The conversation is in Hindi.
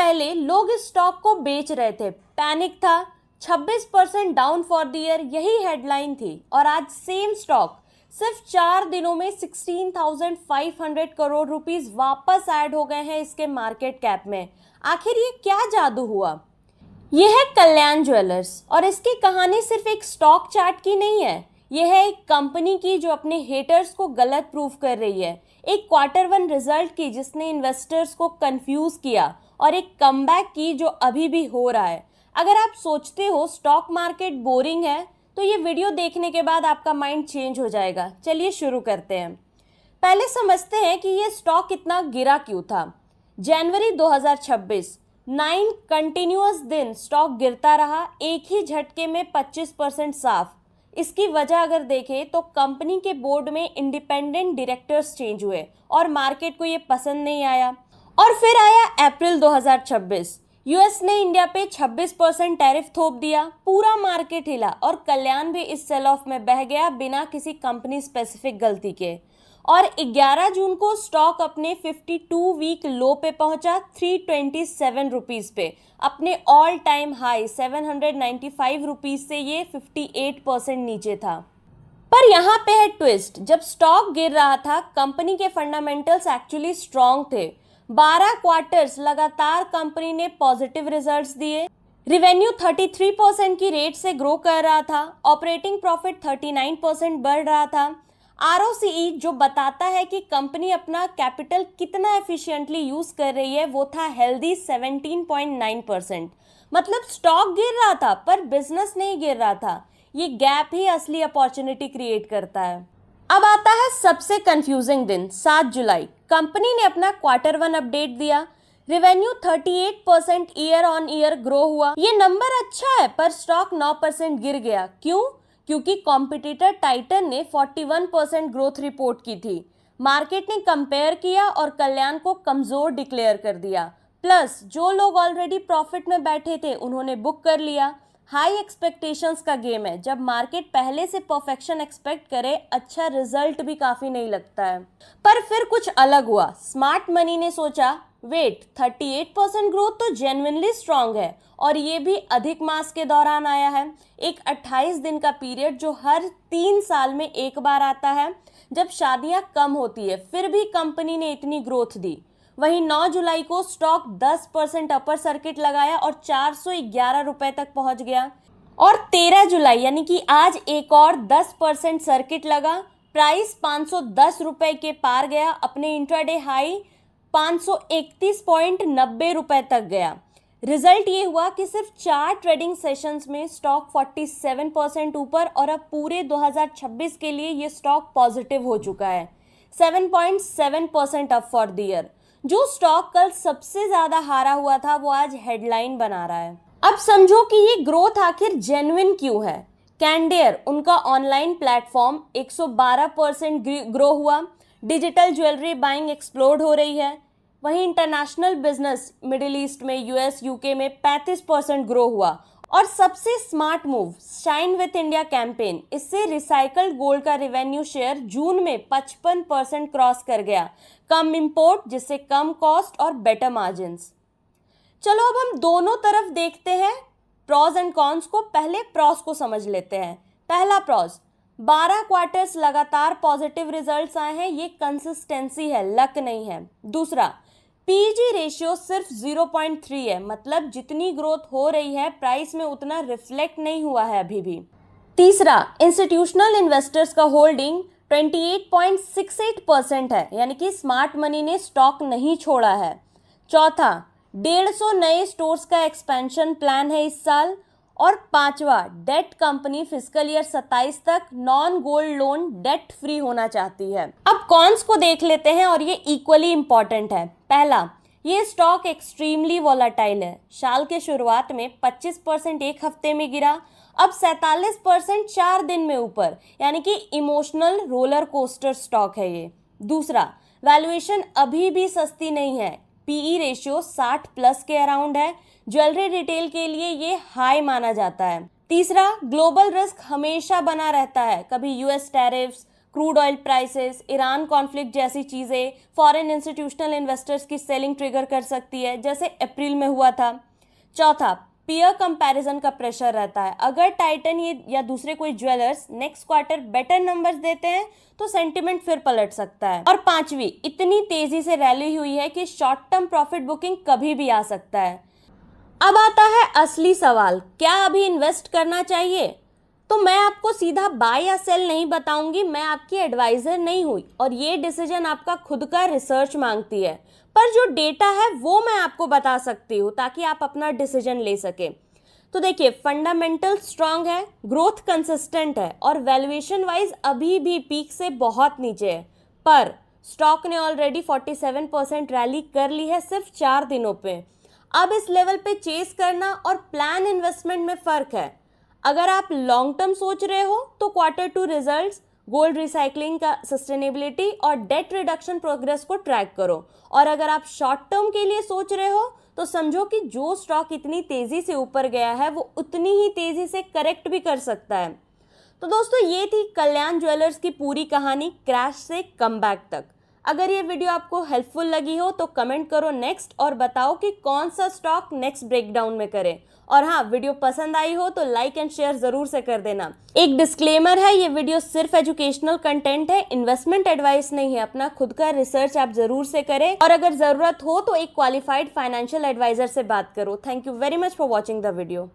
पहले लोग इस स्टॉक को बेच रहे थे, पैनिक था, 26% डाउन फॉर द ईयर, यही हेडलाइन थी। और आज सेम स्टॉक सिर्फ 4 दिनों में 16,500 करोड़ रुपीस वापस ऐड हो गए हैं इसके मार्केट कैप में। आखिर ये क्या जादू हुआ? ये है कल्याण ज्वेलर्स, और इसकी कहानी सिर्फ एक स्टॉक चार्ट की नहीं है, यह है एक कंपनी की जो अपने हेटर्स को गलत प्रूफ कर रही है, एक Q1 रिजल्ट की जिसने इन्वेस्टर्स को कंफ्यूज किया, और एक कमबैक की जो अभी भी हो रहा है। अगर आप सोचते हो स्टॉक मार्केट बोरिंग है तो ये वीडियो देखने के बाद आपका माइंड चेंज हो जाएगा। चलिए शुरू करते हैं। पहले समझते हैं कि ये स्टॉक इतना गिरा क्यों था। जनवरी 2026 9 कंटिन्यूअस दिन स्टॉक गिरता रहा, एक ही झटके में 25% साफ। इसकी वजह अगर देखें तो कंपनी के बोर्ड में इंडिपेंडेंट डायरेक्टर्स चेंज हुए और मार्केट को ये पसंद नहीं आया। और फिर आया अप्रैल 2026, यूएस ने इंडिया पे 26% टैरिफ थोप दिया, पूरा मार्केट हिला और कल्याण भी इस सेल ऑफ में बह गया बिना किसी कंपनी स्पेसिफिक गलती के। और 11 जून को स्टॉक अपने 52 वीक लो पे पहुंचा 327 रुपीस पे, अपने ऑल टाइम हाई 795 रुपीस से ये 58% नीचे था। पर यहाँ पे है ट्विस्ट, जब स्टॉक गिर रहा था कंपनी के फंडामेंटल्स एक्चुअली स्ट्रॉन्ग थे। 12 क्वार्टर्स लगातार कंपनी ने पॉजिटिव रिजल्ट्स दिए, रिवेन्यू 33% की रेट से ग्रो कर रहा था, ऑपरेटिंग प्रॉफिट 39% बढ़ रहा था, ROCE जो बताता है कि कंपनी अपना कैपिटल कितना एफिशिएंटली यूज कर रही है वो था हेल्दी 17.9%। मतलब स्टॉक गिर रहा था पर बिजनेस नहीं गिर रहा था। ये गैप ही असली अपॉर्चुनिटी क्रिएट करता है। अब आता है सबसे कंफ्यूजिंग दिन, 7 जुलाई। कंपनी ने अपना Q1 अपडेट दिया, revenue 38% year on year grow हुआ। ये नंबर अच्छा है पर स्टॉक 9% गिर गया। क्यों? क्योंकि कॉम्पिटिटर टाइटन ने 41% ग्रोथ रिपोर्ट की थी। मार्केट ने कंपेयर किया और कल्याण को कमजोर डिक्लेयर कर दिया। प्लस जो लोग ऑलरेडी प्रॉफिट में बैठे थे उन्होंने बुक कर लिया। हाई एक्सपेक्टेशंस का गेम है, जब मार्केट पहले से परफेक्शन एक्सपेक्ट करे अच्छा रिजल्ट भी काफी नहीं लगता है। पर फिर कुछ अलग हुआ। स्मार्ट मनी ने सोचा वेट 38% ग्रोथ तो जेन्युइनली स्ट्रांग है, और ये भी अधिक मास के दौरान आया है, एक 28 दिन का पीरियड जो हर 3 साल में एक बार आता है जब शादियां कम होती है। फिर भी कंपनी ने इतनी ग्रोथ दी। वहीं 9 जुलाई को स्टॉक 10% अपर सर्किट लगाया और 411 रुपए तक पहुंच गया। और 13 जुलाई यानी कि आज एक और 10% सर्किट लगा, प्राइस 510 रुपए के पार गया, अपने इंट्राडे हाई 531.90 रुपए तक गया। रिजल्ट ये हुआ कि सिर्फ 4 ट्रेडिंग सेशंस में स्टॉक 47% ऊपर, और अब पूरे 2026 के लिए ये स्टॉक पॉजिटिव हो चुका है, 7.7% अप फॉर द ईयर। जो स्टॉक कल सबसे ज्यादा हारा हुआ था वो आज हेडलाइन बना रहा है। अब समझो कि ये ग्रोथ आखिर जेन्युइन क्यों है। कैंडेयर उनका ऑनलाइन प्लेटफॉर्म 112% ग्रो हुआ, डिजिटल ज्वेलरी बाइंग एक्सप्लोड हो रही है। वहीं इंटरनेशनल बिजनेस मिडिल ईस्ट में, यूएस यूके में 35% ग्रो हुआ। और सबसे smart move shine with India campaign, इससे रिसाइकल्ड गोल्ड का रेवेन्यू शेयर जून में 55% क्रॉस कर गया। कम इंपोर्ट जिससे कम कॉस्ट और बेटर मार्जिन्स। चलो अब हम दोनों तरफ देखते हैं प्रॉस एंड कॉन्स को। पहले प्रॉस को समझ लेते हैं। पहला प्रॉस, 12 क्वार्टर्स लगातार पॉजिटिव रिजल्ट्स आए हैं, ये कंसिस्टेंसी है, लक नहीं है। दूसरा, पीजी रेशियो सिर्फ 0.3 है, मतलब जितनी ग्रोथ हो रही है प्राइस में उतना रिफ्लेक्ट नहीं हुआ है अभी भी। तीसरा, इंस्टीट्यूशनल इन्वेस्टर्स का होल्डिंग 28.68% है, यानी कि स्मार्ट मनी ने स्टॉक नहीं छोड़ा है। चौथा, 150 नए स्टोर्स का एक्सपेंशन प्लान है इस साल। और पांचवा, डेट कंपनी फिस्कल ईयर 27 तक non gold loan debt free होना चाहती है। अब कॉन्स को देख लेते हैं और ये इक्वली इंपॉर्टेंट है। पहला, ये स्टॉक एक्सट्रीमली वॉलेटाइल है। साल के शुरुआत में 25% एक हफ्ते में गिरा, अब 47% 4 दिन में ऊपर, यानी कि इमोशनल रोलर कोस्टर स्टॉक है ये। दूसरा, वैल्यूएशन अभी भी सस्ती नहीं है, पीई रेशियो 60+ के अराउंड है, ज्वेलरी रिटेल के लिए ये हाई माना जाता है। तीसरा, ग्लोबल रिस्क हमेशा बना रहता है, कभी US tariffs, crude oil prices, Iran conflict जैसी चीज़ें फॉरेन इंस्टीट्यूशनल इन्वेस्टर्स की सेलिंग ट्रिगर कर सकती है, जैसे अप्रैल में हुआ था। चौथा, पीयर कंपैरिजन का प्रेशर रहता है। अगर टाइटन या दूसरे कोई jewellers next quarter better numbers देते हैं तो सेंटिमेंट फिर पलट सकता है। और पांचवी, इतनी तेजी से रैली हुई है कि शॉर्ट टर्म प्रॉफिट बुकिंग कभी भी आ सकता है। अब आता है असली सवाल, क्या अभी इन्वेस्ट करना चाहिए? तो मैं आपको सीधा बाय या सेल नहीं बताऊंगी, मैं आपकी एडवाइजर नहीं हुई और ये डिसीजन आपका खुद का रिसर्च मांगती है। पर जो डेटा है वो मैं आपको बता सकती हूँ ताकि आप अपना डिसीजन ले सके। तो देखिए, फंडामेंटल स्ट्रांग है, ग्रोथ कंसिस्टेंट है और वैल्यूएशन वाइज अभी भी पीक से बहुत नीचे है। पर स्टॉक ने ऑलरेडी 47% रैली कर ली है सिर्फ 4 दिनों पे। अब इस लेवल पे चेस करना और प्लान इन्वेस्टमेंट में फर्क है। अगर आप लॉन्ग टर्म सोच रहे हो तो Q2 रिजल्ट्स, गोल्ड रिसाइकलिंग का सस्टेनेबिलिटी और डेट रिडक्शन प्रोग्रेस को ट्रैक करो। और अगर आप शॉर्ट टर्म के लिए सोच रहे हो तो समझो कि जो स्टॉक इतनी तेजी से ऊपर गया है वो उतनी ही तेजी से करेक्ट भी कर सकता है। तो दोस्तों, ये थी कल्याण ज्वेलर्स की पूरी कहानी क्रैश से कमबैक तक। अगर ये वीडियो आपको हेल्पफुल लगी हो तो कमेंट करो नेक्स्ट और बताओ कि कौन सा स्टॉक नेक्स्ट ब्रेकडाउन में करें। और हाँ, वीडियो पसंद आई हो तो लाइक एंड शेयर जरूर से कर देना। एक डिस्क्लेमर है, ये वीडियो सिर्फ एजुकेशनल कंटेंट है, इन्वेस्टमेंट एडवाइस नहीं है। अपना खुद का रिसर्च आप जरूर से करें और अगर जरूरत हो तो एक क्वालिफाइड फाइनेंशियल एडवाइजर से बात करो। Thank you very much for watching the video.